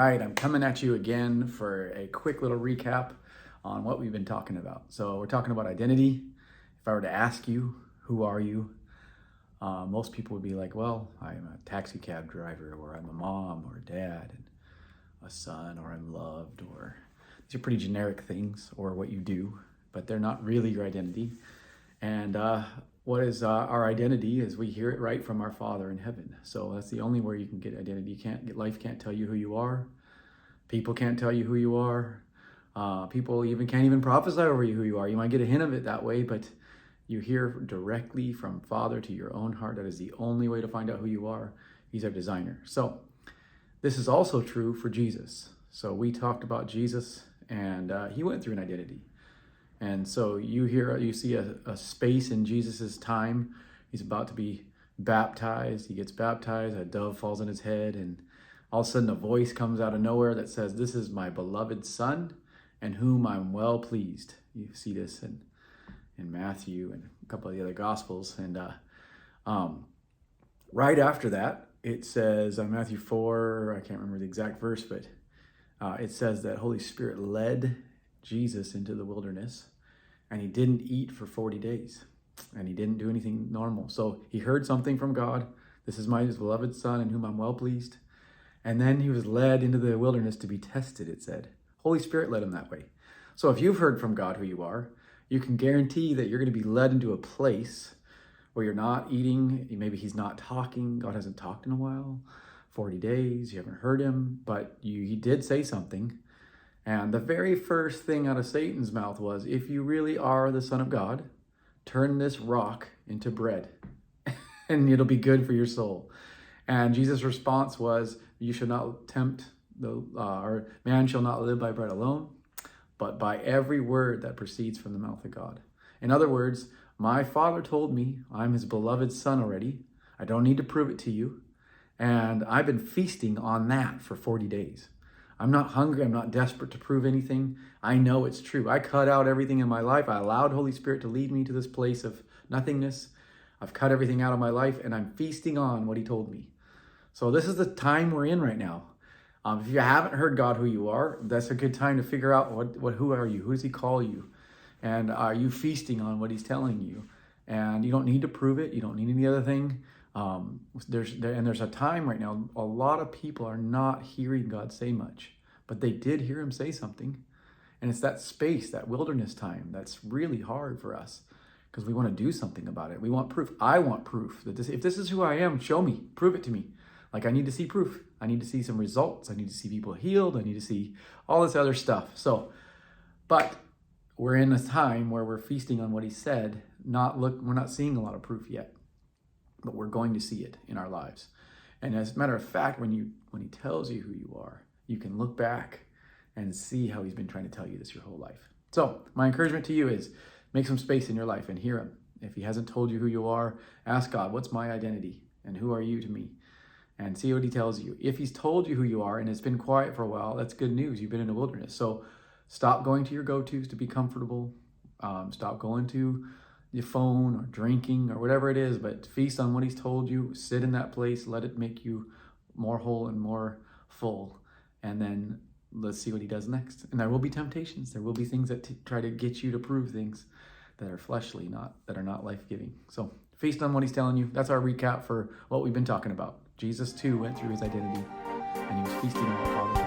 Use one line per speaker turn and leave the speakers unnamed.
right, I'm coming at you again for a quick little recap on what we've been talking about. So we're talking about identity. If I were to ask you, who are you? Most people would be like, well, I'm a taxi cab driver, or I'm a mom or a dad, and a son, or I'm loved, or these are pretty generic things, or what you do, but they're not really your identity. And what is our identity is we hear it right from our Father in heaven. So that's the only way you can get identity. Life can't tell you who you are. People can't tell you who you are. People can't even prophesy over you who you are. You might get a hint of it that way, but you hear directly from Father to your own heart. That is the only way to find out who you are. He's our designer. So this is also true for Jesus. So we talked about Jesus, and he went through an identity. And so you see a space in Jesus's time. He's about to be baptized. He gets baptized. A dove falls on his head, and all of a sudden a voice comes out of nowhere that says, "This is my beloved Son, in whom I'm well pleased." You see this in Matthew and a couple of the other Gospels. And right after that, it says Matthew 4, I can't remember the exact verse, but it says that Holy Spirit led Jesus into the wilderness, and he didn't eat for 40 days, and he didn't do anything normal. So he heard something from God. This is my beloved Son in whom I'm well pleased. And then he was led into the wilderness to be tested, it said. Holy Spirit led him that way. So if you've heard from God who you are, you can guarantee that you're going to be led into a place where you're not eating. Maybe he's not talking. God hasn't talked in a while, 40 days. You haven't heard him, but he did say something. And the very first thing out of Satan's mouth was, if you really are the Son of God, turn this rock into bread and it'll be good for your soul. And Jesus' response was, you should not tempt, or man shall not live by bread alone, but by every word that proceeds from the mouth of God. In other words, my Father told me I'm his beloved Son already. I don't need to prove it to you. And I've been feasting on that for 40 days. I'm not hungry. I'm not desperate to prove anything. I know it's true. I cut out everything in my life. I allowed Holy Spirit to lead me to this place of nothingness. I've cut everything out of my life, and I'm feasting on what he told me. So this is the time we're in right now. If you haven't heard God who you are, that's a good time to figure out who are you? Who does he call you? And are you feasting on what he's telling you? And you don't need to prove it. You don't need any other thing. There's a time right now, a lot of people are not hearing God say much, but they did hear him say something. And it's that space, that wilderness time, that's really hard for us because we want to do something about it. We want proof. I want proof that if this is who I am, show me, prove it to me. Like, I need to see proof. I need to see some results. I need to see people healed. I need to see all this other stuff. But we're in a time where we're feasting on what he said. We're not seeing a lot of proof yet, but we're going to see it in our lives. And as a matter of fact, when he tells you who you are, you can look back and see how he's been trying to tell you this your whole life. So my encouragement to you is make some space in your life and hear him. If he hasn't told you who you are, ask God, what's my identity and who are you to me? And see what he tells you. If he's told you who you are and it's been quiet for a while, that's good news. You've been in a wilderness. So stop going to your go-tos to be comfortable. Stop going to your phone or drinking or whatever it is, but feast on what he's told you. Sit in that place. Let it make you more whole and more full. And then let's see what he does next. And there will be temptations. There will be things that try to get you to prove things that are fleshly, that are not life-giving. So feast on what he's telling you. That's our recap for what we've been talking about. Jesus too went through his identity, and he was feasting on the Father.